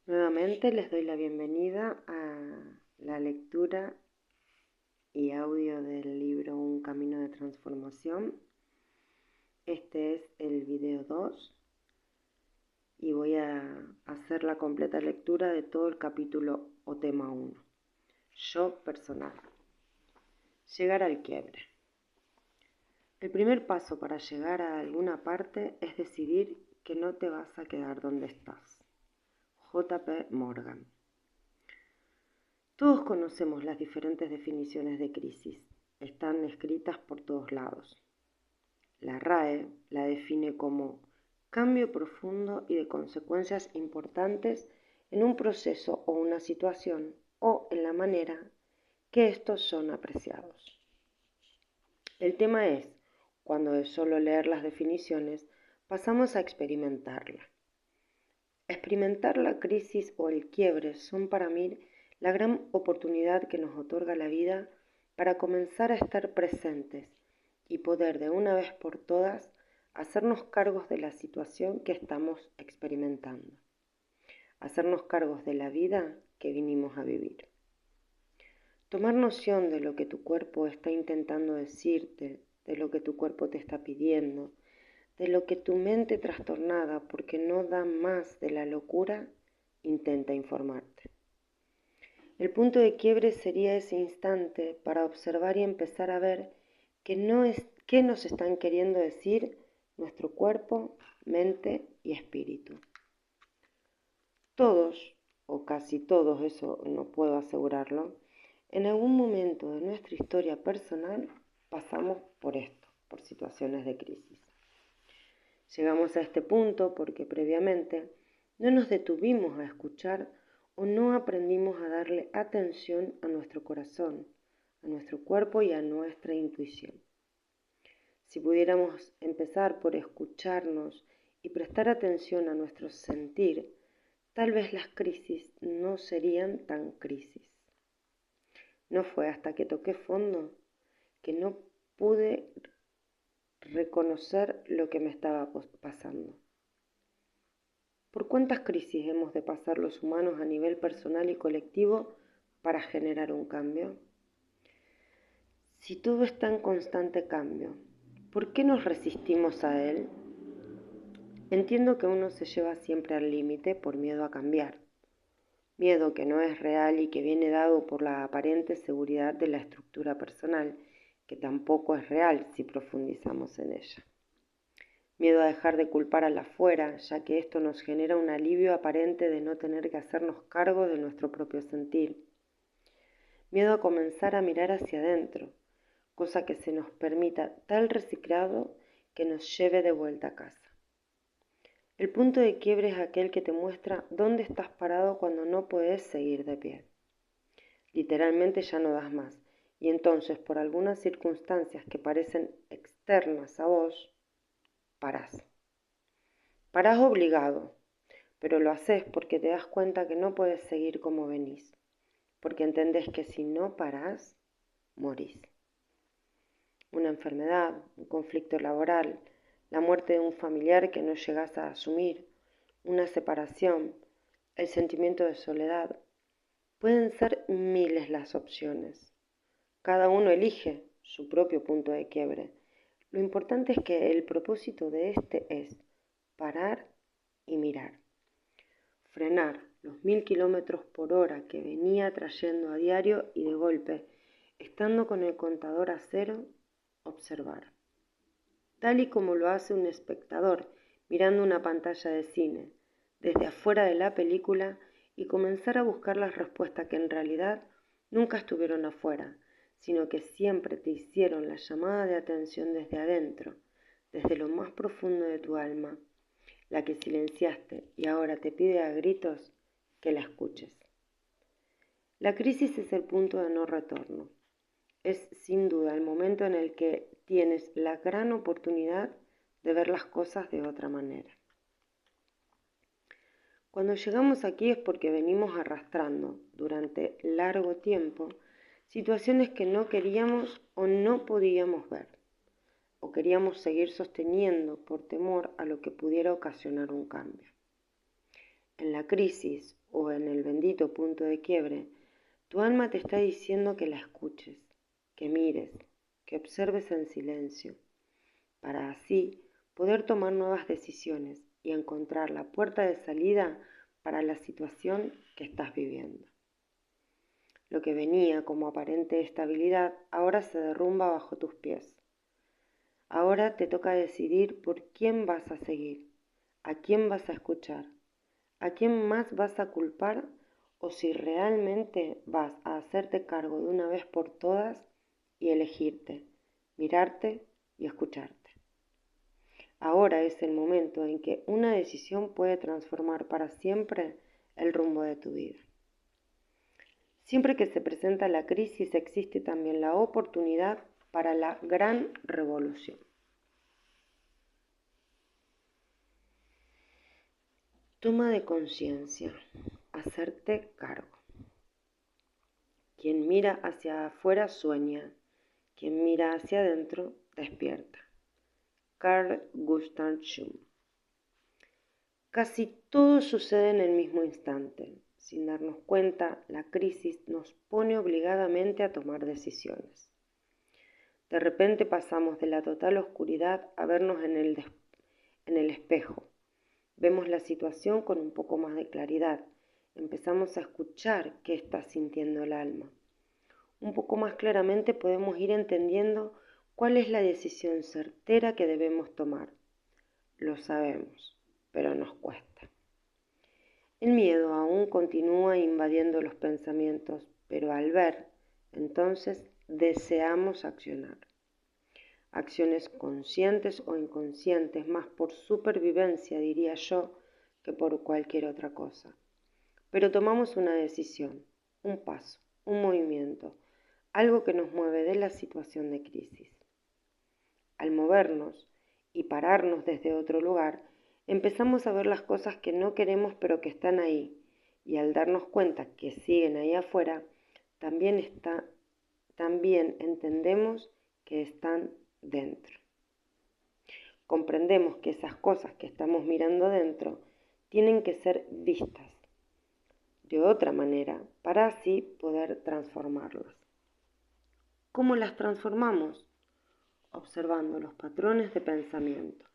Nuevamente les doy la bienvenida a la lectura y audio del libro Un Camino de Transformación. Este es el video 2 y voy a hacer la completa lectura de todo el capítulo o tema 1. Yo personal. Llegar al quiebre. El primer paso para llegar a alguna parte es decidir que no te vas a quedar donde estás. J.P. Morgan. Todos conocemos las diferentes definiciones de crisis. Están escritas por todos lados. La RAE la define como cambio profundo y de consecuencias importantes en un proceso o una situación o en la manera que estos son apreciados. El tema es, cuando de solo leer las definiciones pasamos a experimentarla. Experimentar la crisis o el quiebre son para mí la gran oportunidad que nos otorga la vida para comenzar a estar presentes y poder de una vez por todas hacernos cargos de la situación que estamos experimentando, hacernos cargos de la vida que vinimos a vivir. Tomar noción de lo que tu cuerpo está intentando decirte, de lo que tu cuerpo te está pidiendo, de lo que tu mente trastornada, porque no da más de la locura, intenta informarte. El punto de quiebre sería ese instante para observar y empezar a ver qué nos están queriendo decir nuestro cuerpo, mente y espíritu. Todos, o casi todos, eso no puedo asegurarlo, en algún momento de nuestra historia personal pasamos por esto, por situaciones de crisis. Llegamos a este punto porque previamente no nos detuvimos a escuchar o no aprendimos a darle atención a nuestro corazón, a nuestro cuerpo y a nuestra intuición. Si pudiéramos empezar por escucharnos y prestar atención a nuestro sentir, tal vez las crisis no serían tan crisis. No fue hasta que toqué fondo que no pude reconocer lo que me estaba pasando. ¿Por cuántas crisis hemos de pasar los humanos a nivel personal y colectivo para generar un cambio? Si todo está en constante cambio, ¿por qué nos resistimos a él? Entiendo que uno se lleva siempre al límite por miedo a cambiar, miedo que no es real y que viene dado por la aparente seguridad de la estructura personal, que tampoco es real si profundizamos en ella. Miedo a dejar de culpar al afuera, ya que esto nos genera un alivio aparente de no tener que hacernos cargo de nuestro propio sentir. Miedo a comenzar a mirar hacia adentro, cosa que se nos permita tal reciclado que nos lleve de vuelta a casa. El punto de quiebre es aquel que te muestra dónde estás parado cuando no puedes seguir de pie. Literalmente ya no das más, y entonces por algunas circunstancias que parecen externas a vos, parás. Parás obligado, pero lo haces porque te das cuenta que no puedes seguir como venís, porque entendés que si no parás, morís. Una enfermedad, un conflicto laboral, la muerte de un familiar que no llegás a asumir, una separación, el sentimiento de soledad. Pueden ser miles las opciones. Cada uno elige su propio punto de quiebre. Lo importante es que el propósito de este es parar y mirar. Frenar los 1000 kilómetros por hora que venía trayendo a diario y de golpe, estando con el contador a cero, observar. Tal y como lo hace un espectador mirando una pantalla de cine, desde afuera de la película y comenzar a buscar las respuestas que en realidad nunca estuvieron afuera, sino que siempre te hicieron la llamada de atención desde adentro, desde lo más profundo de tu alma, la que silenciaste y ahora te pide a gritos que la escuches. La crisis es el punto de no retorno. Es sin duda el momento en el que tienes la gran oportunidad de ver las cosas de otra manera. Cuando llegamos aquí es porque venimos arrastrando durante largo tiempo situaciones que no queríamos o no podíamos ver, o queríamos seguir sosteniendo por temor a lo que pudiera ocasionar un cambio. En la crisis o en el bendito punto de quiebre, tu alma te está diciendo que la escuches, que mires, que observes en silencio, para así poder tomar nuevas decisiones y encontrar la puerta de salida para la situación que estás viviendo. Lo que venía como aparente estabilidad ahora se derrumba bajo tus pies. Ahora te toca decidir por quién vas a seguir, a quién vas a escuchar, a quién más vas a culpar o si realmente vas a hacerte cargo de una vez por todas y elegirte, mirarte y escucharte. Ahora es el momento en que una decisión puede transformar para siempre el rumbo de tu vida. Siempre que se presenta la crisis existe también la oportunidad para la gran revolución. Toma de conciencia, hacerte cargo. Quien mira hacia afuera sueña, quien mira hacia adentro despierta. Carl Gustav Jung. Casi todo sucede en el mismo instante. Sin darnos cuenta, la crisis nos pone obligadamente a tomar decisiones. De repente pasamos de la total oscuridad a vernos en el espejo. Vemos la situación con un poco más de claridad. Empezamos a escuchar qué está sintiendo el alma. Un poco más claramente podemos ir entendiendo cuál es la decisión certera que debemos tomar. Lo sabemos, pero nos cuesta. El miedo aún continúa invadiendo los pensamientos, pero al ver, entonces deseamos accionar. Acciones conscientes o inconscientes, más por supervivencia, diría yo, que por cualquier otra cosa. Pero tomamos una decisión, un paso, un movimiento, algo que nos mueve de la situación de crisis. Al movernos y pararnos desde otro lugar, empezamos a ver las cosas que no queremos pero que están ahí, y al darnos cuenta que siguen ahí afuera, también entendemos que están dentro. Comprendemos que esas cosas que estamos mirando dentro tienen que ser vistas de otra manera para así poder transformarlas. ¿Cómo las transformamos? Observando los patrones de pensamiento.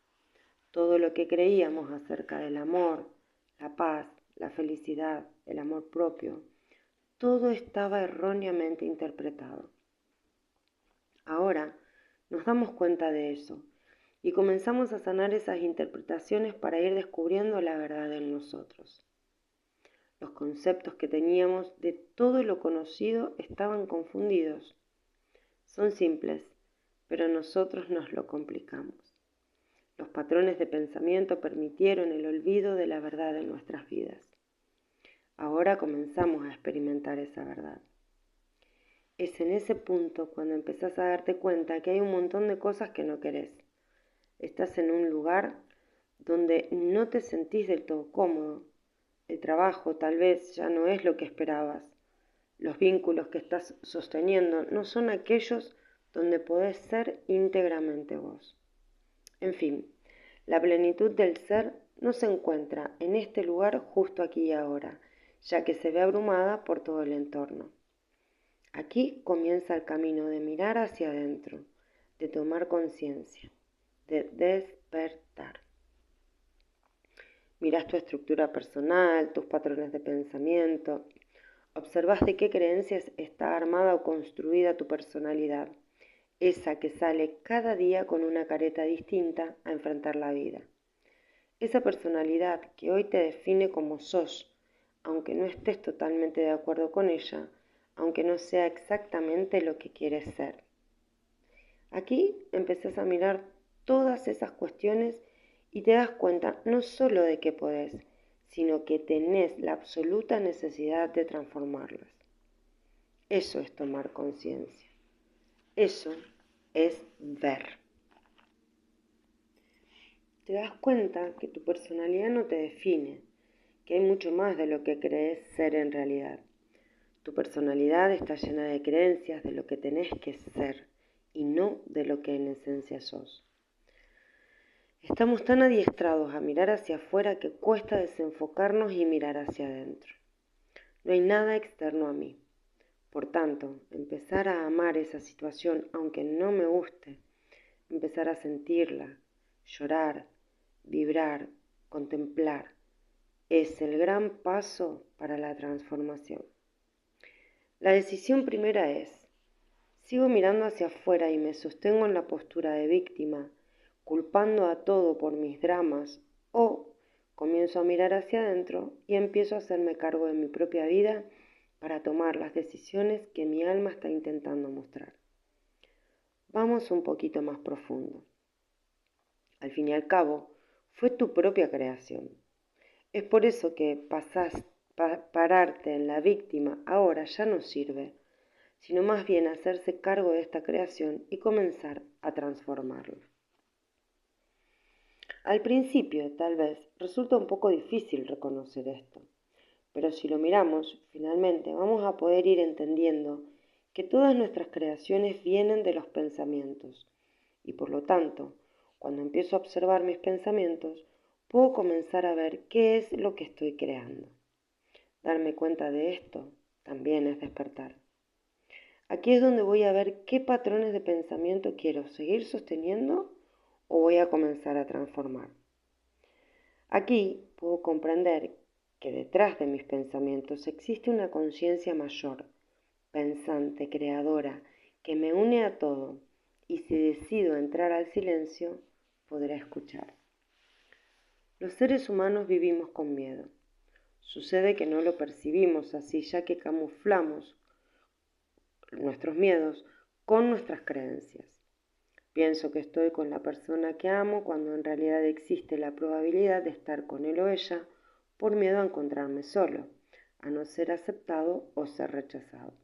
Todo lo que creíamos acerca del amor, la paz, la felicidad, el amor propio, todo estaba erróneamente interpretado. Ahora nos damos cuenta de eso y comenzamos a sanar esas interpretaciones para ir descubriendo la verdad en nosotros. Los conceptos que teníamos de todo lo conocido estaban confundidos. Son simples, pero nosotros nos lo complicamos. Los patrones de pensamiento permitieron el olvido de la verdad en nuestras vidas. Ahora comenzamos a experimentar esa verdad. Es en ese punto cuando empezás a darte cuenta que hay un montón de cosas que no querés. Estás en un lugar donde no te sentís del todo cómodo. El trabajo tal vez ya no es lo que esperabas. Los vínculos que estás sosteniendo no son aquellos donde podés ser íntegramente vos. En fin, la plenitud del ser no se encuentra en este lugar justo aquí y ahora, ya que se ve abrumada por todo el entorno. Aquí comienza el camino de mirar hacia adentro, de tomar conciencia, de despertar. Mirás tu estructura personal, tus patrones de pensamiento, observás de qué creencias está armada o construida tu personalidad, esa que sale cada día con una careta distinta a enfrentar la vida. Esa personalidad que hoy te define como sos, aunque no estés totalmente de acuerdo con ella, aunque no sea exactamente lo que quieres ser. Aquí empezás a mirar todas esas cuestiones y te das cuenta no solo de que podés, sino que tenés la absoluta necesidad de transformarlas. Eso es tomar conciencia. Eso es ver. Te das cuenta que tu personalidad no te define, que hay mucho más de lo que crees ser en realidad. Tu personalidad está llena de creencias de lo que tenés que ser y no de lo que en esencia sos. Estamos tan adiestrados a mirar hacia afuera que cuesta desenfocarnos y mirar hacia adentro. No hay nada externo a mí. Por tanto, empezar a amar esa situación aunque no me guste, empezar a sentirla, llorar, vibrar, contemplar, es el gran paso para la transformación. La decisión primera es: sigo mirando hacia afuera y me sostengo en la postura de víctima, culpando a todo por mis dramas, o comienzo a mirar hacia adentro y empiezo a hacerme cargo de mi propia vida para tomar las decisiones que mi alma está intentando mostrar. Vamos un poquito más profundo. Al fin y al cabo, fue tu propia creación. Es por eso que pararte en la víctima ahora ya no sirve, sino más bien hacerse cargo de esta creación y comenzar a transformarla. Al principio, tal vez, resulta un poco difícil reconocer esto, pero si lo miramos, finalmente vamos a poder ir entendiendo que todas nuestras creaciones vienen de los pensamientos, y por lo tanto, cuando empiezo a observar mis pensamientos, puedo comenzar a ver qué es lo que estoy creando. Darme cuenta de esto también es despertar. Aquí es donde voy a ver qué patrones de pensamiento quiero seguir sosteniendo o voy a comenzar a transformar. Aquí puedo comprender que detrás de mis pensamientos existe una conciencia mayor, pensante, creadora, que me une a todo, y si decido entrar al silencio, podré escuchar. Los seres humanos vivimos con miedo. Sucede que no lo percibimos así, ya que camuflamos nuestros miedos con nuestras creencias. Pienso que estoy con la persona que amo cuando en realidad existe la probabilidad de estar con él o ella por miedo a encontrarme solo, a no ser aceptado o ser rechazado.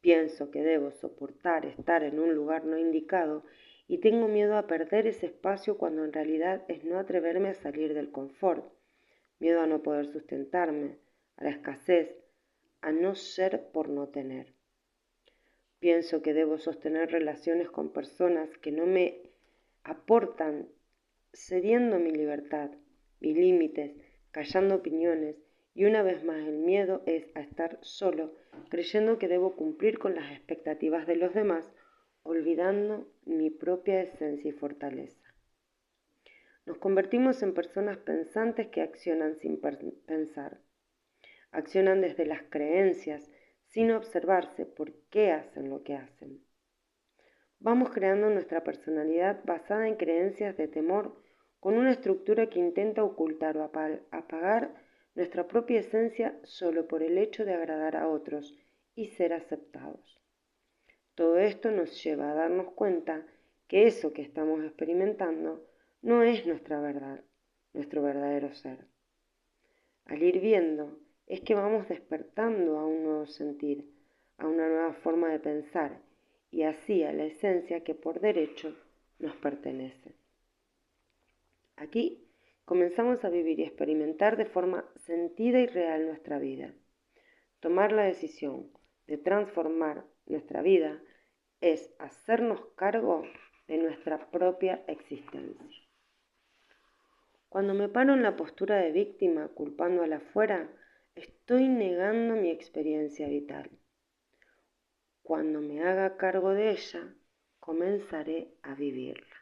Pienso que debo soportar estar en un lugar no indicado y tengo miedo a perder ese espacio cuando en realidad es no atreverme a salir del confort, miedo a no poder sustentarme, a la escasez, a no ser por no tener. Pienso que debo sostener relaciones con personas que no me aportan, cediendo mi libertad, mis límites, callando opiniones, y una vez más el miedo es a estar solo, creyendo que debo cumplir con las expectativas de los demás, olvidando mi propia esencia y fortaleza. Nos convertimos en personas pensantes que accionan sin pensar. Accionan desde las creencias, sin observarse por qué hacen lo que hacen. Vamos creando nuestra personalidad basada en creencias de temor, con una estructura que intenta ocultar o apagar nuestra propia esencia solo por el hecho de agradar a otros y ser aceptados. Todo esto nos lleva a darnos cuenta que eso que estamos experimentando no es nuestra verdad, nuestro verdadero ser. Al ir viendo, es que vamos despertando a un nuevo sentir, a una nueva forma de pensar y así a la esencia que por derecho nos pertenece. Aquí comenzamos a vivir y experimentar de forma sentida y real nuestra vida. Tomar la decisión de transformar nuestra vida es hacernos cargo de nuestra propia existencia. Cuando me paro en la postura de víctima, culpando al afuera, estoy negando mi experiencia vital. Cuando me haga cargo de ella, comenzaré a vivirla.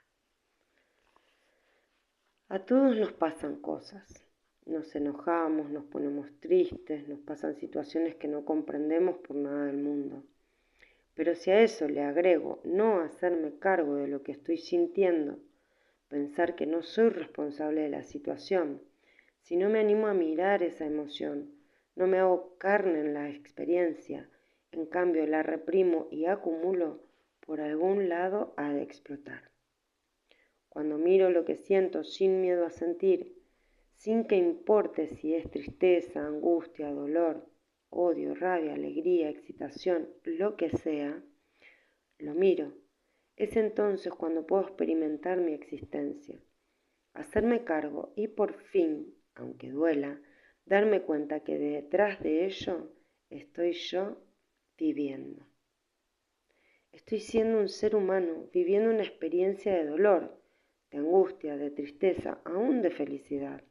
A todos nos pasan cosas. Nos enojamos, nos ponemos tristes, nos pasan situaciones que no comprendemos por nada del mundo. Pero si a eso le agrego no hacerme cargo de lo que estoy sintiendo, pensar que no soy responsable de la situación, si no me animo a mirar esa emoción, no me hago carne en la experiencia, en cambio la reprimo y acumulo, por algún lado ha de explotar. Cuando miro lo que siento sin miedo a sentir, sin que importe si es tristeza, angustia, dolor, odio, rabia, alegría, excitación, lo que sea, lo miro. Es entonces cuando puedo experimentar mi existencia, hacerme cargo y por fin, aunque duela, darme cuenta que detrás de ello estoy yo viviendo. Estoy siendo un ser humano viviendo una experiencia de dolor, de angustia, de tristeza, aún de felicidad.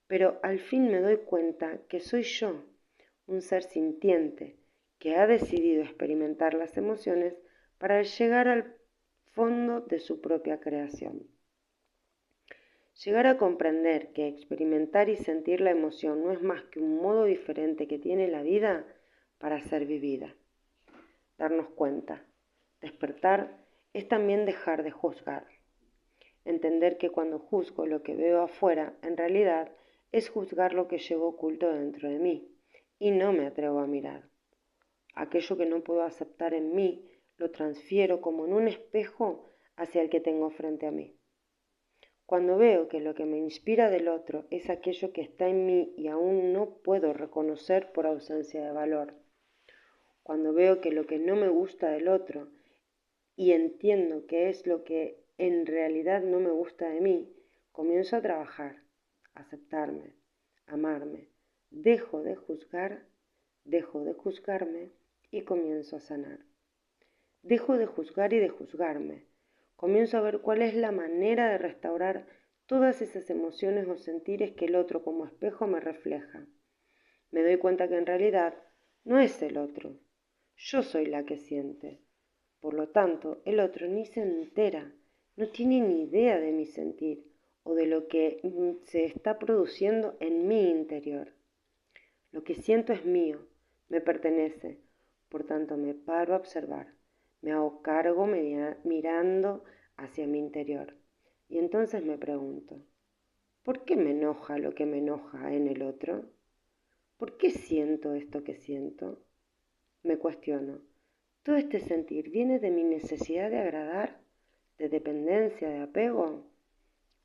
pero al fin me doy cuenta que soy yo, un ser sintiente, que ha decidido experimentar las emociones para llegar al fondo de su propia creación. Llegar a comprender que experimentar y sentir la emoción no es más que un modo diferente que tiene la vida para ser vivida. Darnos cuenta, despertar, es también dejar de juzgar. Entender que cuando juzgo lo que veo afuera, en realidad es juzgar lo que llevo oculto dentro de mí y no me atrevo a mirar. Aquello que no puedo aceptar en mí, lo transfiero como en un espejo hacia el que tengo frente a mí. Cuando veo que lo que me inspira del otro es aquello que está en mí y aún no puedo reconocer por ausencia de valor. Cuando veo que lo que no me gusta del otro y entiendo que es lo que en realidad no me gusta de mí, comienzo a trabajar, a aceptarme, a amarme. Dejo de juzgarme y comienzo a sanar. Dejo de juzgar y de juzgarme. Comienzo a ver cuál es la manera de restaurar todas esas emociones o sentires que el otro como espejo me refleja. Me doy cuenta que en realidad no es el otro. Yo soy la que siente. Por lo tanto, el otro ni se entera, no tiene ni idea de mi sentir o de lo que se está produciendo en mi interior. Lo que siento es mío, me pertenece, por tanto me paro a observar. Me hago cargo mirando hacia mi interior. Y entonces me pregunto, ¿por qué me enoja lo que me enoja en el otro? ¿Por qué siento esto que siento? Me cuestiono, ¿todo este sentir viene de mi necesidad de agradar, de dependencia, de apego?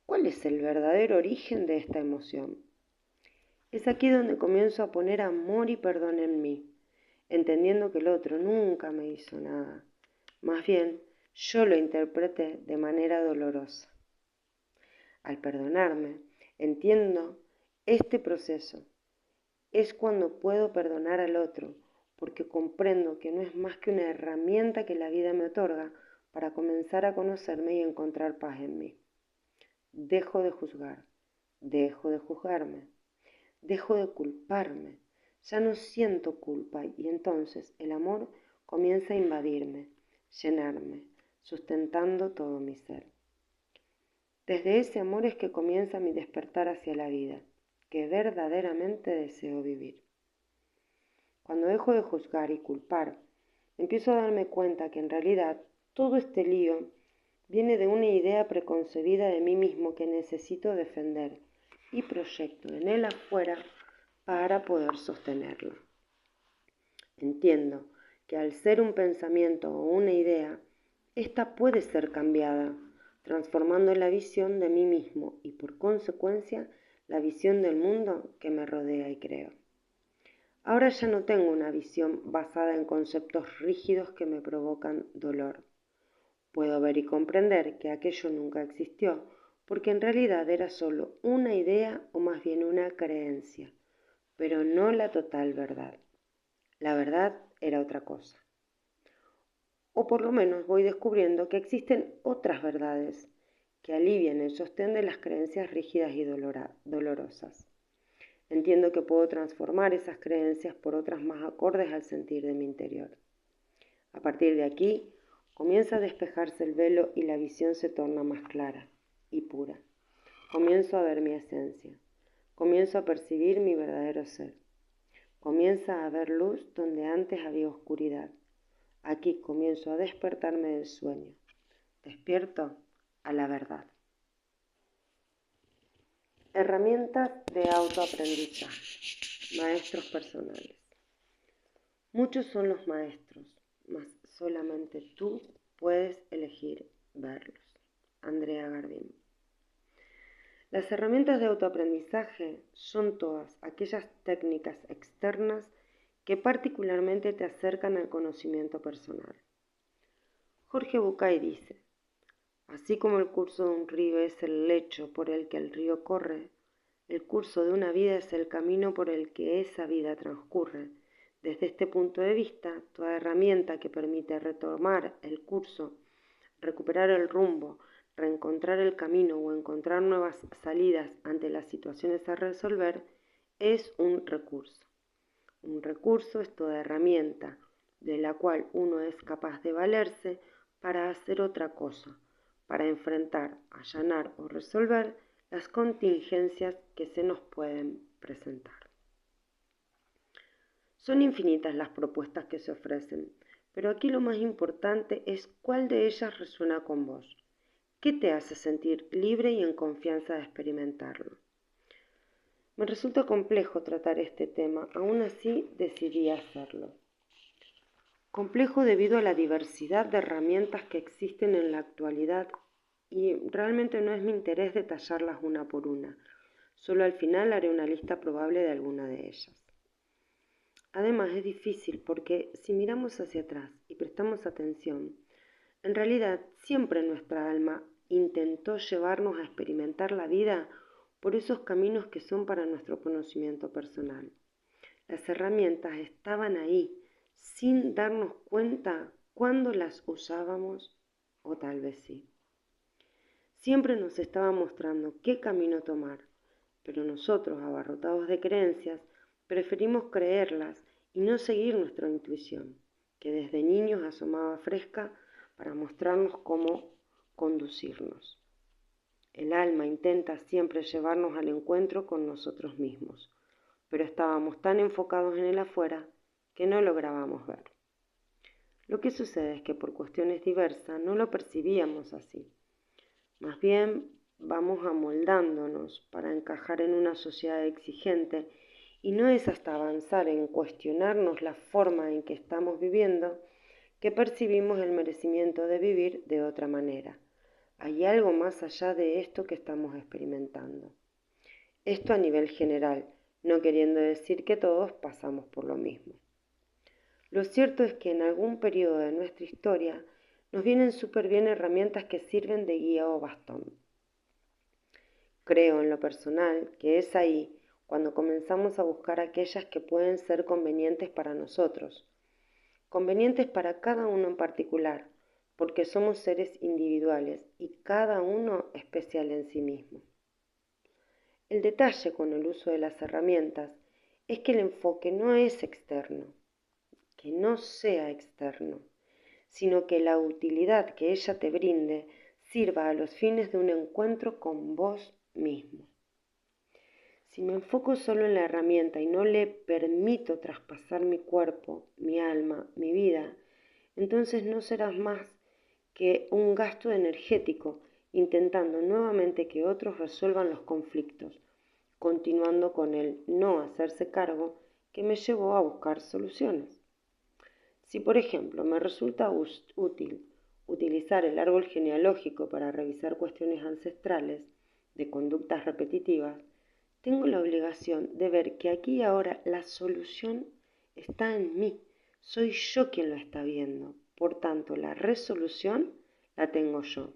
¿Cuál es el verdadero origen de esta emoción? Es aquí donde comienzo a poner amor y perdón en mí, entendiendo que el otro nunca me hizo nada. Más bien, yo lo interpreté de manera dolorosa. Al perdonarme, entiendo este proceso. Es cuando puedo perdonar al otro, porque comprendo que no es más que una herramienta que la vida me otorga para comenzar a conocerme y encontrar paz en mí. Dejo de juzgar, dejo de juzgarme, dejo de culparme. Ya no siento culpa y entonces el amor comienza a invadirme, llenarme, sustentando todo mi ser. Desde ese amor es que comienza mi despertar hacia la vida, que verdaderamente deseo vivir. Cuando dejo de juzgar y culpar, empiezo a darme cuenta que en realidad todo este lío viene de una idea preconcebida de mí mismo que necesito defender y proyecto en él afuera para poder sostenerlo. Entiendo que al ser un pensamiento o una idea, esta puede ser cambiada, transformando la visión de mí mismo y por consecuencia la visión del mundo que me rodea y creo. Ahora ya no tengo una visión basada en conceptos rígidos que me provocan dolor. Puedo ver y comprender que aquello nunca existió, porque en realidad era solo una idea o más bien una creencia, pero no la total verdad. La verdad era otra cosa. O por lo menos voy descubriendo que existen otras verdades que alivian el sostén de las creencias rígidas y dolorosas. Entiendo que puedo transformar esas creencias por otras más acordes al sentir de mi interior. A partir de aquí, comienza a despejarse el velo y la visión se torna más clara y pura. Comienzo a ver mi esencia. Comienzo a percibir mi verdadero ser. Comienza a haber luz donde antes había oscuridad. Aquí comienzo a despertarme del sueño. Despierto a la verdad. Herramientas de autoaprendizaje. Maestros personales. Muchos son los maestros, mas solamente tú puedes elegir verlos. Andrea Gardín. Las herramientas de autoaprendizaje son todas aquellas técnicas externas que particularmente te acercan al conocimiento personal. Jorge Bucay dice, así como el curso de un río es el lecho por el que el río corre, el curso de una vida es el camino por el que esa vida transcurre. Desde este punto de vista, toda herramienta que permite retomar el curso, recuperar el rumbo, reencontrar el camino o encontrar nuevas salidas ante las situaciones a resolver, es un recurso. Un recurso es toda herramienta de la cual uno es capaz de valerse para hacer otra cosa, para enfrentar, allanar o resolver las contingencias que se nos pueden presentar. Son infinitas las propuestas que se ofrecen, pero aquí lo más importante es cuál de ellas resuena con vos. ¿Qué te hace sentir libre y en confianza de experimentarlo? Me resulta complejo tratar este tema, aún así decidí hacerlo. Complejo debido a la diversidad de herramientas que existen en la actualidad y realmente no es mi interés detallarlas una por una, solo al final haré una lista probable de alguna de ellas. Además es difícil porque si miramos hacia atrás y prestamos atención, en realidad siempre nuestra alma intentó llevarnos a experimentar la vida por esos caminos que son para nuestro conocimiento personal. Las herramientas estaban ahí, sin darnos cuenta cuándo las usábamos, o tal vez sí. Siempre nos estaba mostrando qué camino tomar, pero nosotros, abarrotados de creencias, preferimos creerlas y no seguir nuestra intuición, que desde niños asomaba fresca para mostrarnos cómo conducirnos. El alma intenta siempre llevarnos al encuentro con nosotros mismos, pero estábamos tan enfocados en el afuera que no lográbamos ver. Lo que sucede es que por cuestiones diversas no lo percibíamos así. Más bien vamos amoldándonos para encajar en una sociedad exigente y no es hasta avanzar en cuestionarnos la forma en que estamos viviendo que percibimos el merecimiento de vivir de otra manera. Hay algo más allá de esto que estamos experimentando. Esto a nivel general, no queriendo decir que todos pasamos por lo mismo. Lo cierto es que en algún periodo de nuestra historia nos vienen súper bien herramientas que sirven de guía o bastón. Creo en lo personal que es ahí cuando comenzamos a buscar aquellas que pueden ser convenientes para nosotros, convenientes para cada uno en particular, porque somos seres individuales y cada uno especial en sí mismo. El detalle con el uso de las herramientas es que el enfoque no es externo, que no sea externo, sino que la utilidad que ella te brinde sirva a los fines de un encuentro con vos mismo. Si me enfoco solo en la herramienta y no le permito traspasar mi cuerpo, mi alma, mi vida, entonces no serás más que un gasto energético intentando nuevamente que otros resuelvan los conflictos, continuando con el no hacerse cargo que me llevó a buscar soluciones. Si, por ejemplo, me resulta útil utilizar el árbol genealógico para revisar cuestiones ancestrales de conductas repetitivas, tengo la obligación de ver que aquí y ahora la solución está en mí. Soy yo quien lo está viendo. Por tanto, la resolución la tengo yo.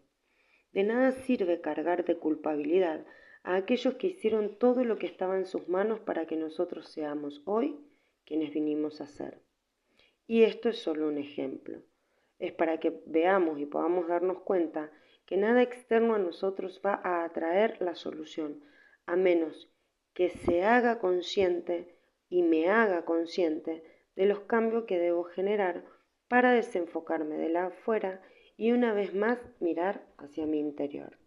De nada sirve cargar de culpabilidad a aquellos que hicieron todo lo que estaba en sus manos para que nosotros seamos hoy quienes vinimos a ser. Y esto es solo un ejemplo. Es para que veamos y podamos darnos cuenta que nada externo a nosotros va a atraer la solución, a menos que se haga consciente y me haga consciente de los cambios que debo generar para desenfocarme de la afuera y una vez más mirar hacia mi interior.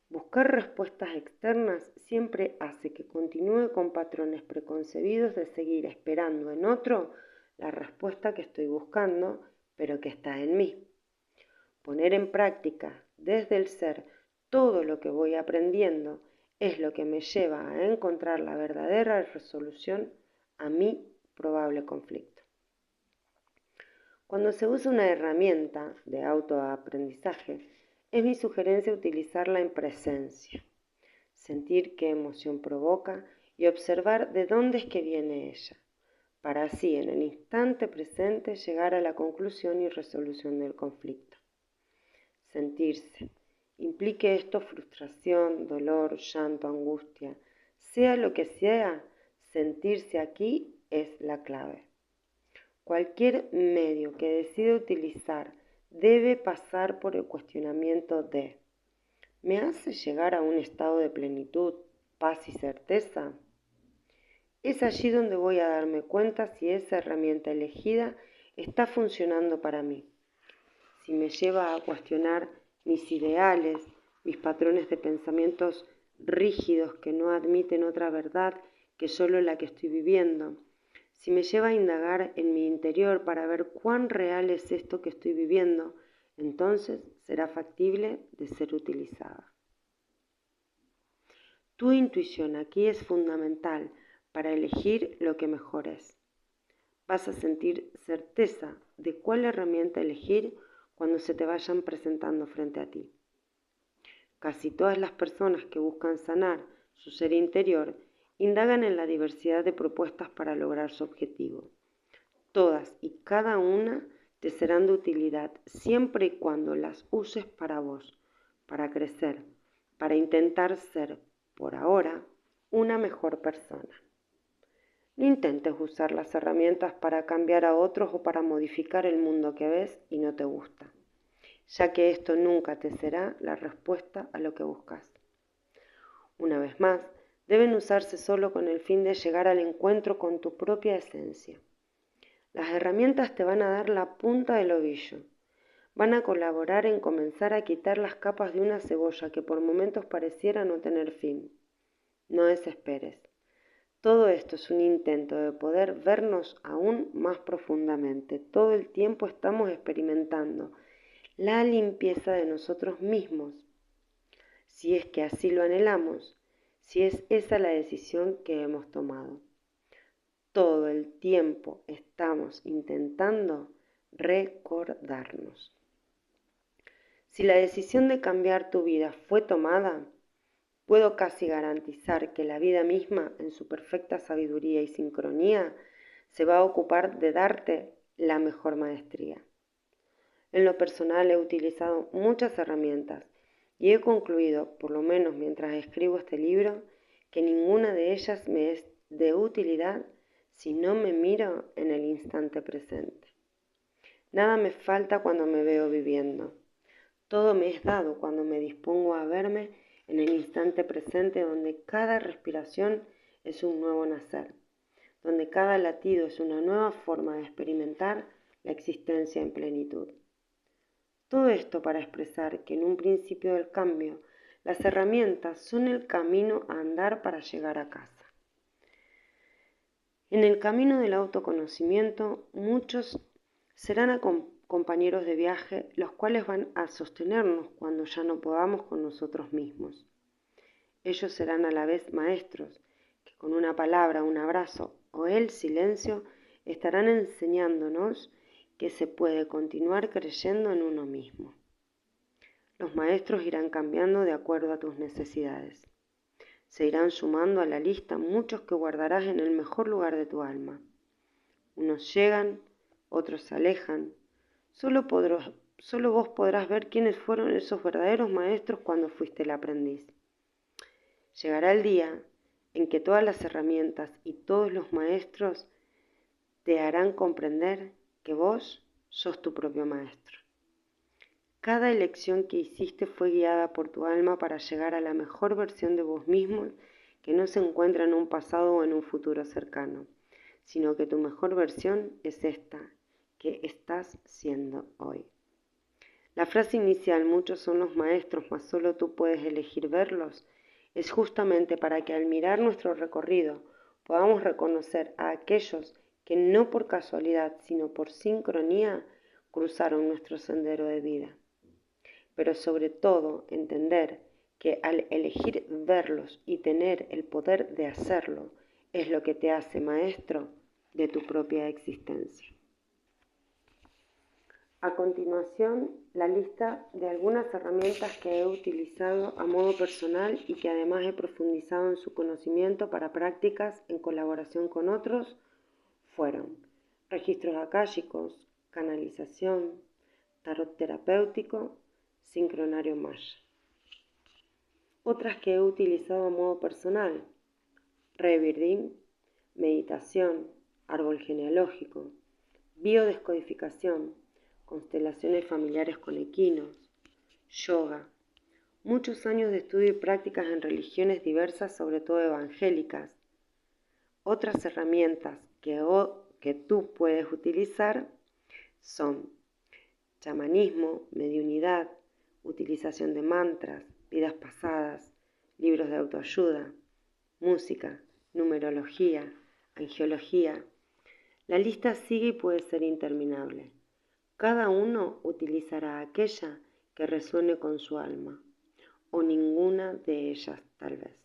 Buscar respuestas externas siempre hace que continúe con patrones preconcebidos de seguir esperando en otro la respuesta que estoy buscando, pero que está en mí. Poner en práctica desde el ser todo lo que voy aprendiendo es lo que me lleva a encontrar la verdadera resolución a mi probable conflicto. Cuando se usa una herramienta de autoaprendizaje, es mi sugerencia utilizarla en presencia, sentir qué emoción provoca y observar de dónde es que viene ella, para así en el instante presente llegar a la conclusión y resolución del conflicto. Sentirse, implique esto frustración, dolor, llanto, angustia, sea lo que sea, sentirse aquí es la clave. Cualquier medio que decida utilizar debe pasar por el cuestionamiento de: ¿me hace llegar a un estado de plenitud, paz y certeza? Es allí donde voy a darme cuenta si esa herramienta elegida está funcionando para mí, si me lleva a cuestionar mis ideales, mis patrones de pensamientos rígidos que no admiten otra verdad que solo la que estoy viviendo, si me lleva a indagar en mi interior para ver cuán real es esto que estoy viviendo, entonces será factible de ser utilizada. Tu intuición aquí es fundamental para elegir lo que mejor es. Vas a sentir certeza de cuál herramienta elegir cuando se te vayan presentando frente a ti. Casi todas las personas que buscan sanar su ser interior indagan en la diversidad de propuestas para lograr su objetivo. Todas y cada una te serán de utilidad siempre y cuando las uses para vos, para crecer, para intentar ser, por ahora, una mejor persona. No intentes usar las herramientas para cambiar a otros o para modificar el mundo que ves y no te gusta, ya que esto nunca te será la respuesta a lo que buscas. Una vez más, deben usarse solo con el fin de llegar al encuentro con tu propia esencia. Las herramientas te van a dar la punta del ovillo. Van a colaborar en comenzar a quitar las capas de una cebolla que por momentos pareciera no tener fin. No desesperes. Todo esto es un intento de poder vernos aún más profundamente. Todo el tiempo estamos experimentando la limpieza de nosotros mismos, si es que así lo anhelamos, si es esa la decisión que hemos tomado. Todo el tiempo estamos intentando recordarnos. Si la decisión de cambiar tu vida fue tomada, puedo casi garantizar que la vida misma, en su perfecta sabiduría y sincronía, se va a ocupar de darte la mejor maestría. En lo personal he utilizado muchas herramientas y he concluido, por lo menos mientras escribo este libro, que ninguna de ellas me es de utilidad si no me miro en el instante presente. Nada me falta cuando me veo viviendo. Todo me es dado cuando me dispongo a verme en el instante presente, donde cada respiración es un nuevo nacer, donde cada latido es una nueva forma de experimentar la existencia en plenitud. Todo esto para expresar que en un principio del cambio, las herramientas son el camino a andar para llegar a casa. En el camino del autoconocimiento, muchos serán compañeros de viaje, los cuales van a sostenernos cuando ya no podamos con nosotros mismos. Ellos serán a la vez maestros, que con una palabra, un abrazo o el silencio estarán enseñándonos que se puede continuar creyendo en uno mismo. Los maestros irán cambiando de acuerdo a tus necesidades. Se irán sumando a la lista muchos que guardarás en el mejor lugar de tu alma. Unos llegan, otros se alejan. Solo vos podrás ver quiénes fueron esos verdaderos maestros cuando fuiste el aprendiz. Llegará el día en que todas las herramientas y todos los maestros te harán comprender que vos sos tu propio maestro. Cada elección que hiciste fue guiada por tu alma para llegar a la mejor versión de vos mismo, que no se encuentra en un pasado o en un futuro cercano, sino que tu mejor versión es esta, que estás siendo hoy. La frase inicial, muchos son los maestros, mas solo tú puedes elegir verlos, es justamente para que al mirar nuestro recorrido podamos reconocer a aquellos que no por casualidad, sino por sincronía, cruzaron nuestro sendero de vida. Pero sobre todo entender que al elegir verlos y tener el poder de hacerlo es lo que te hace maestro de tu propia existencia. A continuación, la lista de algunas herramientas que he utilizado a modo personal y que además he profundizado en su conocimiento para prácticas en colaboración con otros fueron registros akáshicos, canalización, tarot terapéutico, sincronario maya. Otras que he utilizado a modo personal: rebirthing, meditación, árbol genealógico, biodescodificación, constelaciones familiares con equinos, yoga, muchos años de estudio y prácticas en religiones diversas, sobre todo evangélicas. Otras herramientas que tú puedes utilizar son chamanismo, mediunidad, utilización de mantras, vidas pasadas, libros de autoayuda, música, numerología, angiología. La lista sigue y puede ser interminable. Cada uno utilizará aquella que resuene con su alma, o ninguna de ellas tal vez.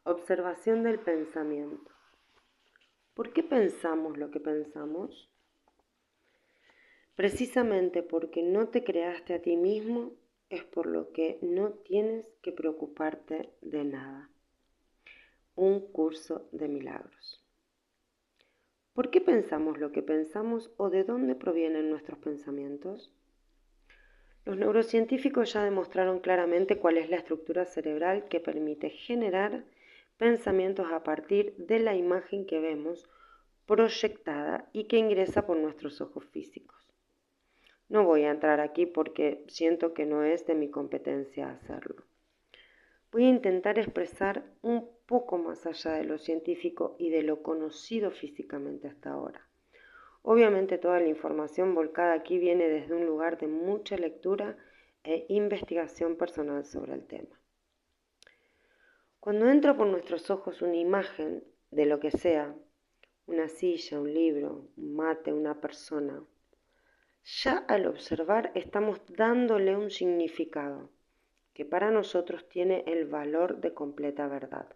Observación del pensamiento. ¿Por qué pensamos lo que pensamos? Precisamente porque no te creaste a ti mismo, es por lo que no tienes que preocuparte de nada. Un curso de milagros. ¿Por qué pensamos lo que pensamos o de dónde provienen nuestros pensamientos? Los neurocientíficos ya demostraron claramente cuál es la estructura cerebral que permite generar pensamientos a partir de la imagen que vemos proyectada y que ingresa por nuestros ojos físicos. No voy a entrar aquí porque siento que no es de mi competencia hacerlo. Voy a intentar expresar un poco más allá de lo científico y de lo conocido físicamente hasta ahora. Obviamente toda la información volcada aquí viene desde un lugar de mucha lectura e investigación personal sobre el tema. Cuando entra por nuestros ojos una imagen de lo que sea, una silla, un libro, un mate, una persona, ya al observar estamos dándole un significado que para nosotros tiene el valor de completa verdad.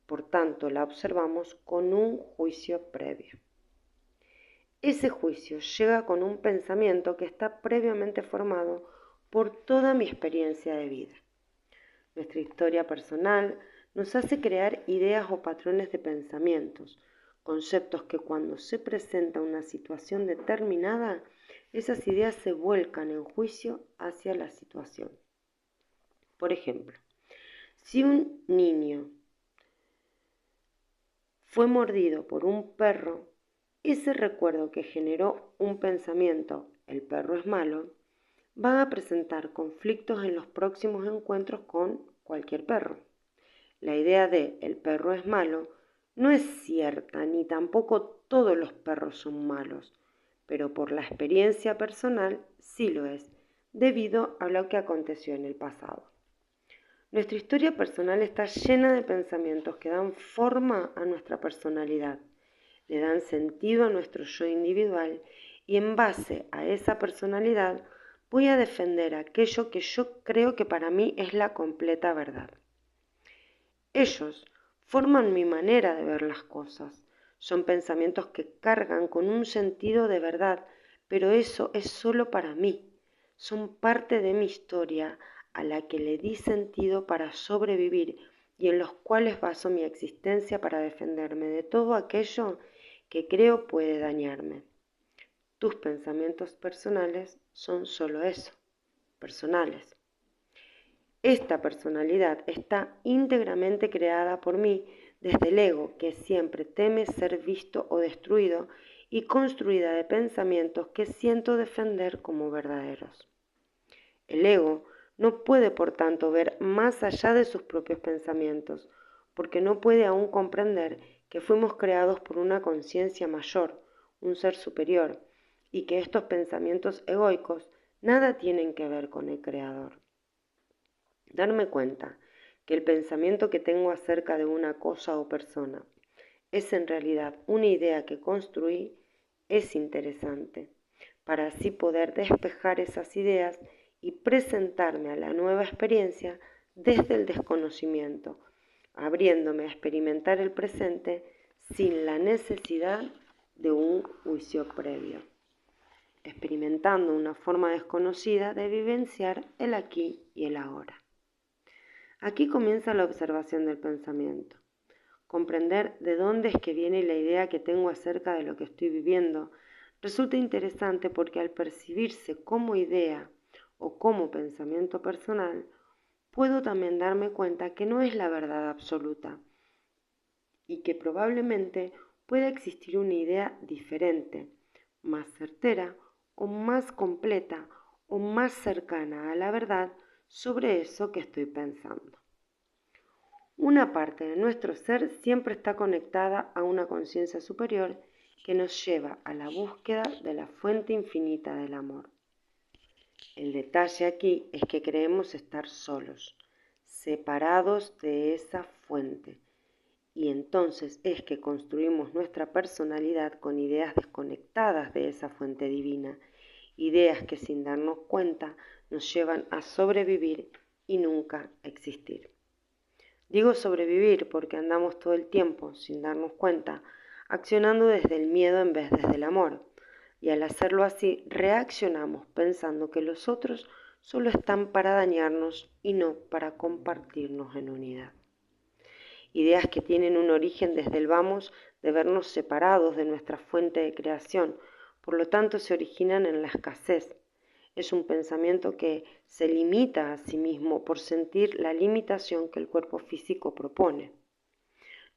Por tanto, la observamos con un juicio previo. Ese juicio llega con un pensamiento que está previamente formado por toda mi experiencia de vida. Nuestra historia personal nos hace crear ideas o patrones de pensamientos, conceptos que cuando se presenta una situación determinada, esas ideas se vuelcan en juicio hacia la situación. Por ejemplo, si un niño fue mordido por un perro, ese recuerdo que generó un pensamiento, el perro es malo, va a presentar conflictos en los próximos encuentros con cualquier perro. La idea de el perro es malo no es cierta, ni tampoco todos los perros son malos, pero por la experiencia personal sí lo es, debido a lo que aconteció en el pasado. Nuestra historia personal está llena de pensamientos que dan forma a nuestra personalidad, le dan sentido a nuestro yo individual y en base a esa personalidad voy a defender aquello que yo creo que para mí es la completa verdad. Ellos forman mi manera de ver las cosas. Son pensamientos que cargan con un sentido de verdad, pero eso es solo para mí. Son parte de mi historia a la que le di sentido para sobrevivir y en los cuales baso mi existencia para defenderme de todo aquello que creo puede dañarme. Tus pensamientos personales son solo eso, personales. Esta personalidad está íntegramente creada por mí desde el ego, que siempre teme ser visto o destruido, y construida de pensamientos que siento defender como verdaderos. El ego no puede, por tanto, ver más allá de sus propios pensamientos, porque no puede aún comprender que fuimos creados por una conciencia mayor, un ser superior, y que estos pensamientos egoicos nada tienen que ver con el Creador. Darme cuenta que el pensamiento que tengo acerca de una cosa o persona es en realidad una idea que construí es interesante, para así poder despejar esas ideas y presentarme a la nueva experiencia desde el desconocimiento, abriéndome a experimentar el presente sin la necesidad de un juicio previo, experimentando una forma desconocida de vivenciar el aquí y el ahora. Aquí comienza la observación del pensamiento. Comprender de dónde es que viene la idea que tengo acerca de lo que estoy viviendo resulta interesante porque al percibirse como idea o como pensamiento personal, puedo también darme cuenta que no es la verdad absoluta y que probablemente pueda existir una idea diferente, más certera o más completa o más cercana a la verdad sobre eso que estoy pensando. Una parte de nuestro ser siempre está conectada a una conciencia superior que nos lleva a la búsqueda de la fuente infinita del amor. El detalle aquí es que creemos estar solos, separados de esa fuente, y entonces es que construimos nuestra personalidad con ideas desconectadas de esa fuente divina, ideas que sin darnos cuenta nos llevan a sobrevivir y nunca existir. Digo sobrevivir porque andamos todo el tiempo, sin darnos cuenta, accionando desde el miedo en vez desde el amor. Y al hacerlo así, reaccionamos pensando que los otros solo están para dañarnos y no para compartirnos en unidad. Ideas que tienen un origen desde el vamos de vernos separados de nuestra fuente de creación, por lo tanto se originan en la escasez. Es un pensamiento que se limita a sí mismo por sentir la limitación que el cuerpo físico propone.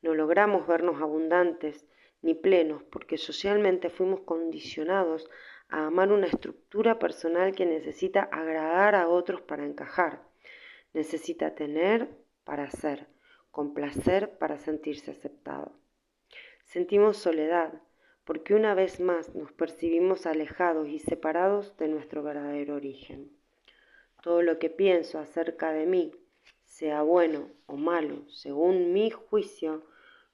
No logramos vernos abundantes ni plenos porque socialmente fuimos condicionados a amar una estructura personal que necesita agradar a otros para encajar. Necesita tener para ser, complacer para sentirse aceptado. Sentimos soledad porque una vez más nos percibimos alejados y separados de nuestro verdadero origen. Todo lo que pienso acerca de mí, sea bueno o malo, según mi juicio,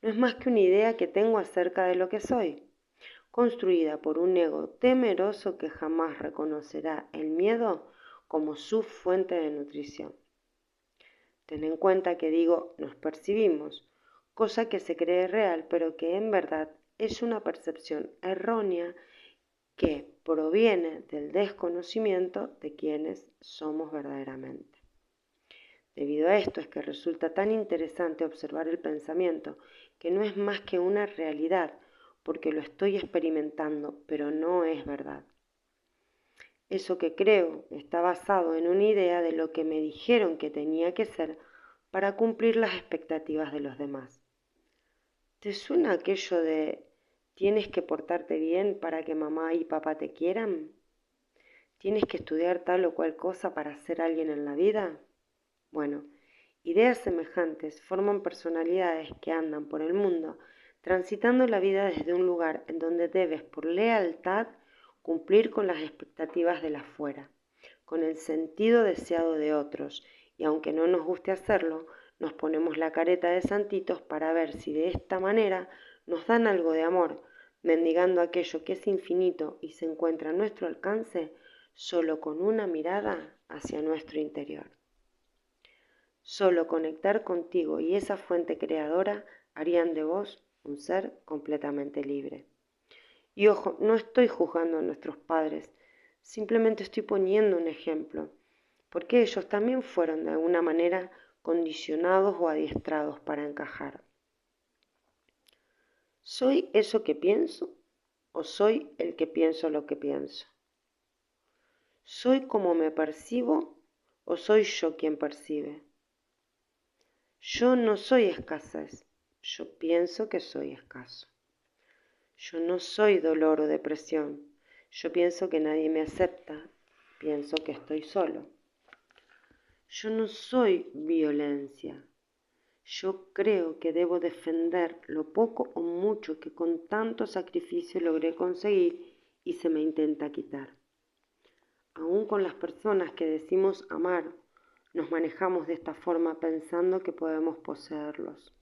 no es más que una idea que tengo acerca de lo que soy, construida por un ego temeroso que jamás reconocerá el miedo como su fuente de nutrición. Ten en cuenta que digo nos percibimos, cosa que se cree real, pero que en verdad es una percepción errónea que proviene del desconocimiento de quienes somos verdaderamente. Debido a esto es que resulta tan interesante observar el pensamiento, que no es más que una realidad, porque lo estoy experimentando, pero no es verdad. Eso que creo está basado en una idea de lo que me dijeron que tenía que ser para cumplir las expectativas de los demás. ¿Te suena aquello de tienes que portarte bien para que mamá y papá te quieran? ¿Tienes que estudiar tal o cual cosa para ser alguien en la vida? Bueno, ideas semejantes forman personalidades que andan por el mundo transitando la vida desde un lugar en donde debes por lealtad cumplir con las expectativas de la fuera, con el sentido deseado de otros, y aunque no nos guste hacerlo, nos ponemos la careta de santitos para ver si de esta manera nos dan algo de amor, mendigando aquello que es infinito y se encuentra a nuestro alcance solo con una mirada hacia nuestro interior. Solo conectar contigo y esa fuente creadora harían de vos un ser completamente libre. Y ojo, no estoy juzgando a nuestros padres, simplemente estoy poniendo un ejemplo, porque ellos también fueron de alguna manera condicionados o adiestrados para encajar. ¿Soy eso que pienso o soy el que pienso lo que pienso? ¿Soy como me percibo o soy yo quien percibe? Yo no soy escasez, yo pienso que soy escaso. Yo no soy dolor o depresión, yo pienso que nadie me acepta, pienso que estoy solo. Yo no soy violencia, yo creo que debo defender lo poco o mucho que con tanto sacrificio logré conseguir y se me intenta quitar. Aún con las personas que decimos amar, nos manejamos de esta forma pensando que podemos poseerlos.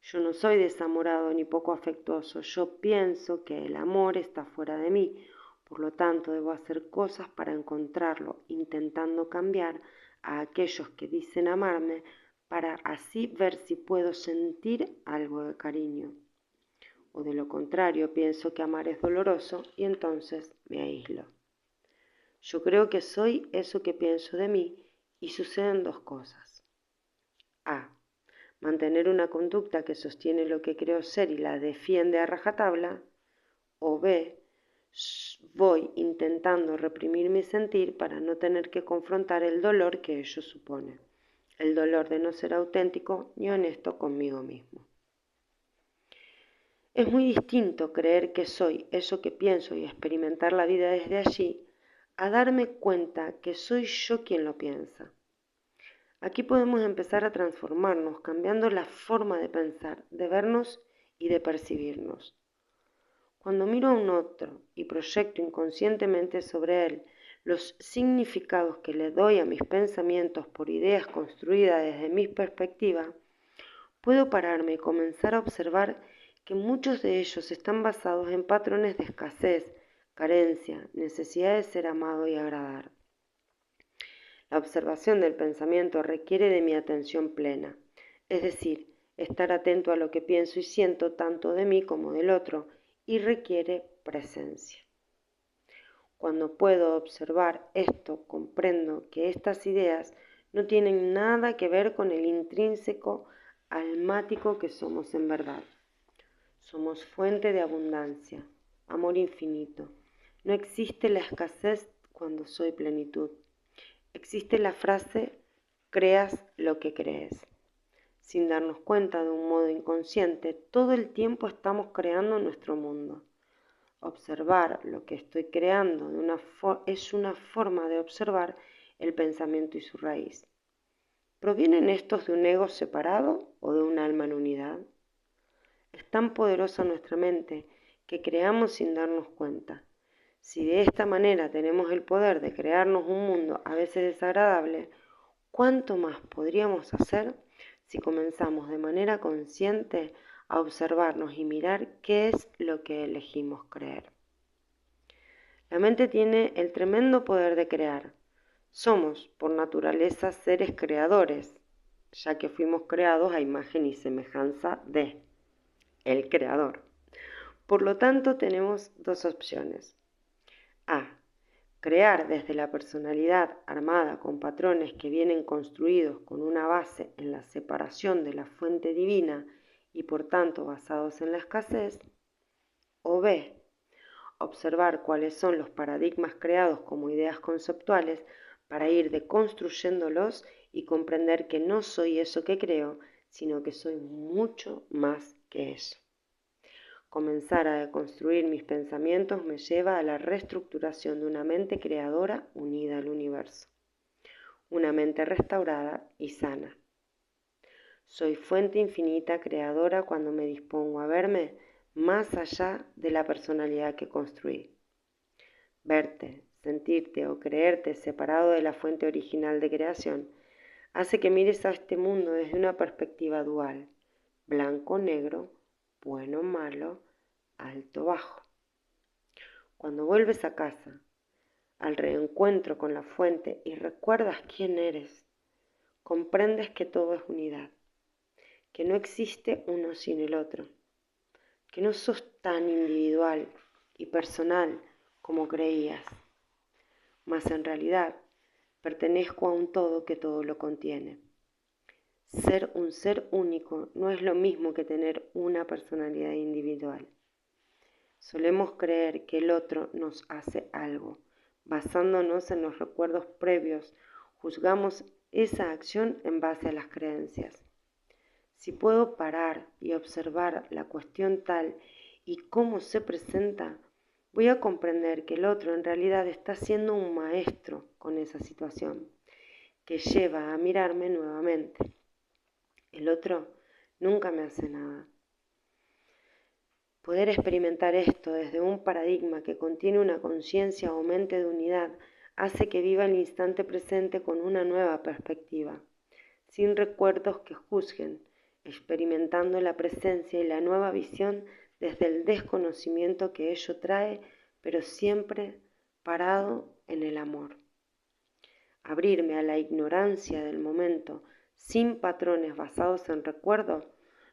Yo no soy desamorado ni poco afectuoso, yo pienso que el amor está fuera de mí, por lo tanto debo hacer cosas para encontrarlo, intentando cambiar a aquellos que dicen amarme para así ver si puedo sentir algo de cariño. O de lo contrario, pienso que amar es doloroso y entonces me aíslo. Yo creo que soy eso que pienso de mí y suceden dos cosas. A. Mantener una conducta que sostiene lo que creo ser y la defiende a rajatabla. O B. Voy intentando reprimir mi sentir para no tener que confrontar el dolor que ello supone. El dolor de no ser auténtico ni honesto conmigo mismo. Es muy distinto creer que soy eso que pienso y experimentar la vida desde allí, a darme cuenta que soy yo quien lo piensa. Aquí podemos empezar a transformarnos, cambiando la forma de pensar, de vernos y de percibirnos. Cuando miro a un otro y proyecto inconscientemente sobre él los significados que le doy a mis pensamientos por ideas construidas desde mi perspectiva, puedo pararme y comenzar a observar que muchos de ellos están basados en patrones de escasez, carencia, necesidad de ser amado y agradar. La observación del pensamiento requiere de mi atención plena, es decir, estar atento a lo que pienso y siento tanto de mí como del otro, y requiere presencia. Cuando puedo observar esto, comprendo que estas ideas no tienen nada que ver con el intrínseco almático que somos en verdad. Somos fuente de abundancia, amor infinito. No existe la escasez cuando soy plenitud. Existe la frase, creas lo que crees. Sin darnos cuenta de un modo inconsciente, todo el tiempo estamos creando nuestro mundo. Observar lo que estoy creando es una forma de observar el pensamiento y su raíz. ¿Provienen estos de un ego separado o de un alma en unidad? Es tan poderosa nuestra mente que creamos sin darnos cuenta. Si de esta manera tenemos el poder de crearnos un mundo a veces desagradable, ¿cuánto más podríamos hacer si comenzamos de manera consciente a observarnos y mirar qué es lo que elegimos creer? La mente tiene el tremendo poder de crear. Somos, por naturaleza, seres creadores, ya que fuimos creados a imagen y semejanza de el Creador. Por lo tanto, tenemos dos opciones. A. Crear desde la personalidad armada con patrones que vienen construidos con una base en la separación de la fuente divina y por tanto basados en la escasez. O B. Observar cuáles son los paradigmas creados como ideas conceptuales para ir deconstruyéndolos y comprender que no soy eso que creo, sino que soy mucho más que eso. Comenzar a deconstruir mis pensamientos me lleva a la reestructuración de una mente creadora unida al universo, una mente restaurada y sana. Soy fuente infinita creadora cuando me dispongo a verme más allá de la personalidad que construí. Verte, sentirte o creerte separado de la fuente original de creación hace que mires a este mundo desde una perspectiva dual, blanco-negro, bueno-malo, alto-bajo. Cuando vuelves a casa, al reencuentro con la fuente y recuerdas quién eres, comprendes que todo es unidad, que no existe uno sin el otro, que no sos tan individual y personal como creías, mas en realidad pertenezco a un todo que todo lo contiene. Ser un ser único no es lo mismo que tener una personalidad individual. Solemos creer que el otro nos hace algo. Basándonos en los recuerdos previos, juzgamos esa acción en base a las creencias. Si puedo parar y observar la cuestión tal y cómo se presenta, voy a comprender que el otro en realidad está siendo un maestro con esa situación, que lleva a mirarme nuevamente. El otro nunca me hace nada. Poder experimentar esto desde un paradigma que contiene una conciencia o mente de unidad hace que viva el instante presente con una nueva perspectiva, sin recuerdos que juzguen, experimentando la presencia y la nueva visión desde el desconocimiento que ello trae, pero siempre parado en el amor. Abrirme a la ignorancia del momento, sin patrones basados en recuerdos,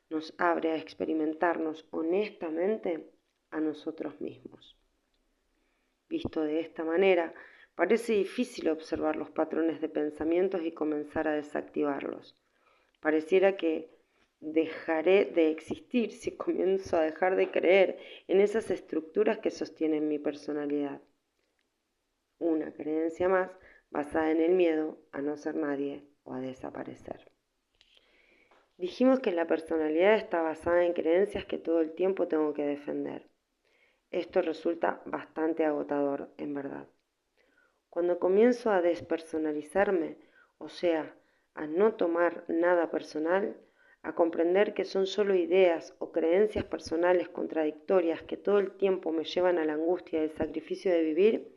nos abre a experimentarnos honestamente a nosotros mismos. Visto de esta manera, parece difícil observar los patrones de pensamientos y comenzar a desactivarlos. Pareciera que dejaré de existir si comienzo a dejar de creer en esas estructuras que sostienen mi personalidad. Una creencia más basada en el miedo a no ser nadie o a desaparecer. Dijimos que la personalidad está basada en creencias que todo el tiempo tengo que defender. Esto resulta bastante agotador, en verdad. Cuando comienzo a despersonalizarme, o sea, a no tomar nada personal, a comprender que son solo ideas o creencias personales contradictorias que todo el tiempo me llevan a la angustia y el sacrificio de vivir,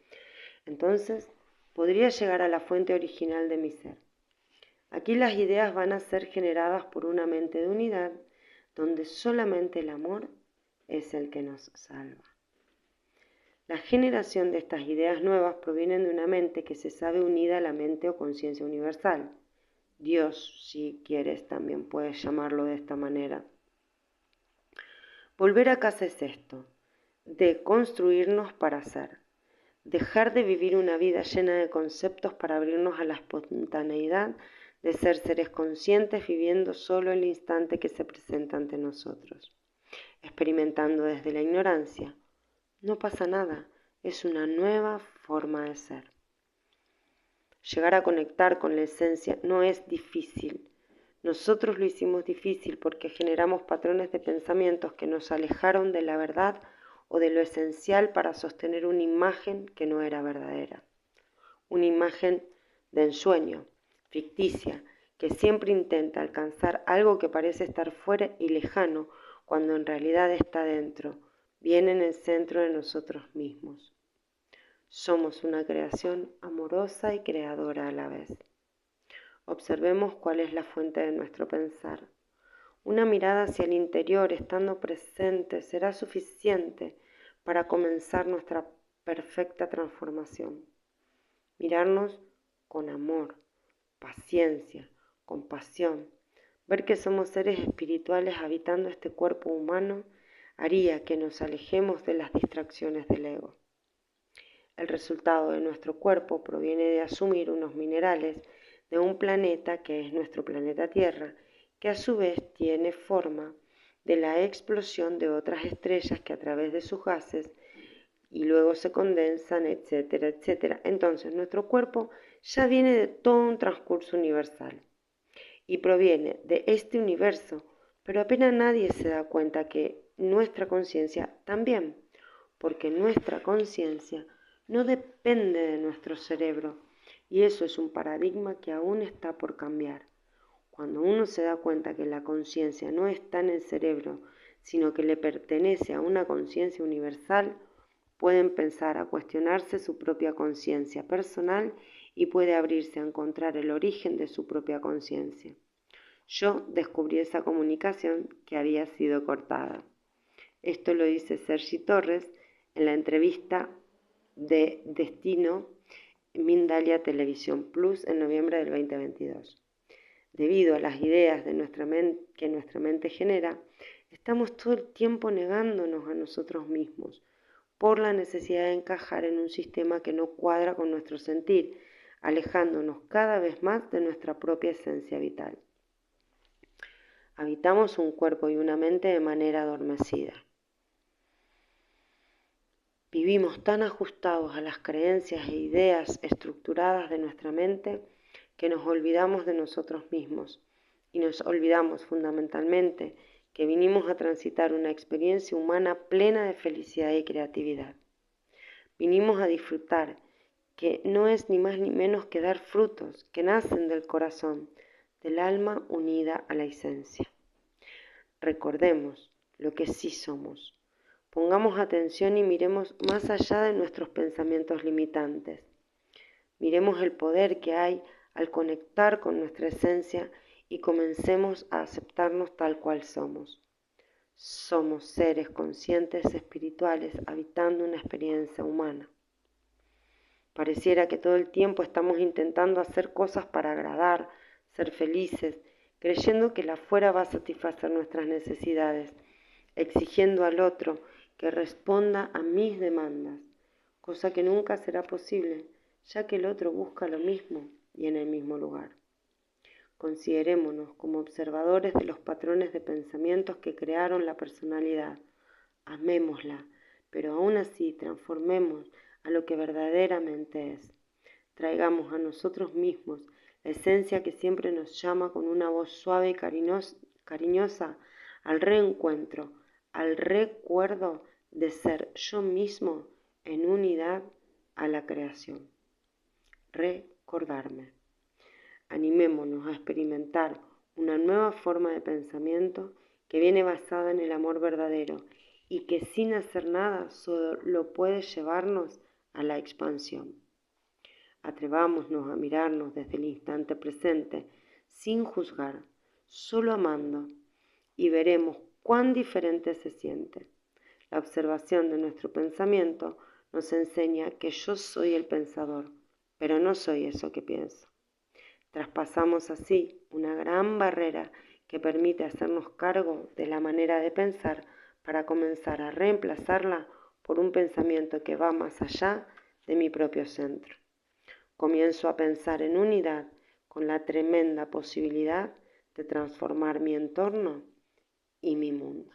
entonces podría llegar a la fuente original de mi ser. Aquí las ideas van a ser generadas por una mente de unidad, donde solamente el amor es el que nos salva. La generación de estas ideas nuevas provienen de una mente que se sabe unida a la mente o conciencia universal. Dios, si quieres, también puedes llamarlo de esta manera. Volver a casa es esto, de construirnos para ser, dejar de vivir una vida llena de conceptos para abrirnos a la espontaneidad de ser seres conscientes viviendo solo el instante que se presenta ante nosotros, experimentando desde la ignorancia. No pasa nada, es una nueva forma de ser. Llegar a conectar con la esencia no es difícil. Nosotros lo hicimos difícil porque generamos patrones de pensamientos que nos alejaron de la verdad o de lo esencial para sostener una imagen que no era verdadera. Una imagen de ensueño, ficticia, que siempre intenta alcanzar algo que parece estar fuera y lejano cuando en realidad está dentro, bien en el centro de nosotros mismos. Somos una creación amorosa y creadora a la vez. Observemos cuál es la fuente de nuestro pensar. Una mirada hacia el interior, estando presente, será suficiente para comenzar nuestra perfecta transformación. Mirarnos con amor, paciencia, compasión. Ver que somos seres espirituales habitando este cuerpo humano haría que nos alejemos de las distracciones del ego. El resultado de nuestro cuerpo proviene de asumir unos minerales de un planeta que es nuestro planeta Tierra, que a su vez tiene forma de la explosión de otras estrellas que a través de sus gases y luego se condensan, etcétera, etcétera. Entonces nuestro cuerpo ya viene de todo un transcurso universal y proviene de este universo, pero apenas nadie se da cuenta que nuestra conciencia también, porque nuestra conciencia no depende de nuestro cerebro y eso es un paradigma que aún está por cambiar. Cuando uno se da cuenta que la conciencia no está en el cerebro, sino que le pertenece a una conciencia universal, puede empezar a cuestionarse su propia conciencia personal y puede abrirse a encontrar el origen de su propia conciencia. Yo descubrí esa comunicación que había sido cortada. Esto lo dice Sergi Torres en la entrevista de Destino Mindalia Televisión Plus en noviembre del 2022. Debido a las ideas de que nuestra mente genera, estamos todo el tiempo negándonos a nosotros mismos por la necesidad de encajar en un sistema que no cuadra con nuestro sentir, alejándonos cada vez más de nuestra propia esencia vital. Habitamos un cuerpo y una mente de manera adormecida. Vivimos tan ajustados a las creencias e ideas estructuradas de nuestra mente que nos olvidamos de nosotros mismos y nos olvidamos fundamentalmente que vinimos a transitar una experiencia humana plena de felicidad y creatividad. Vinimos a disfrutar, que no es ni más ni menos que dar frutos que nacen del corazón, del alma unida a la esencia. Recordemos lo que sí somos. Pongamos atención y miremos más allá de nuestros pensamientos limitantes. Miremos el poder que hay al conectar con nuestra esencia y comencemos a aceptarnos tal cual somos. Somos seres conscientes espirituales habitando una experiencia humana. Pareciera que todo el tiempo estamos intentando hacer cosas para agradar, ser felices, creyendo que la afuera va a satisfacer nuestras necesidades, exigiendo al otro que responda a mis demandas, cosa que nunca será posible, ya que el otro busca lo mismo y en el mismo lugar. Considerémonos como observadores de los patrones de pensamientos que crearon la personalidad. Amémosla, pero aún así transformemos a lo que verdaderamente es. Traigamos a nosotros mismos la esencia que siempre nos llama con una voz suave y cariñosa al reencuentro, al recuerdo de ser yo mismo en unidad a la creación. Recordarme. Animémonos a experimentar una nueva forma de pensamiento que viene basada en el amor verdadero y que sin hacer nada solo puede llevarnos a la expansión. Atrevámonos a mirarnos desde el instante presente, sin juzgar, solo amando, y veremos cuán diferente se siente. La observación de nuestro pensamiento nos enseña que yo soy el pensador, pero no soy eso que pienso. Traspasamos así una gran barrera que permite hacernos cargo de la manera de pensar para comenzar a reemplazarla por un pensamiento que va más allá de mi propio centro. Comienzo a pensar en unidad con la tremenda posibilidad de transformar mi entorno y mi mundo.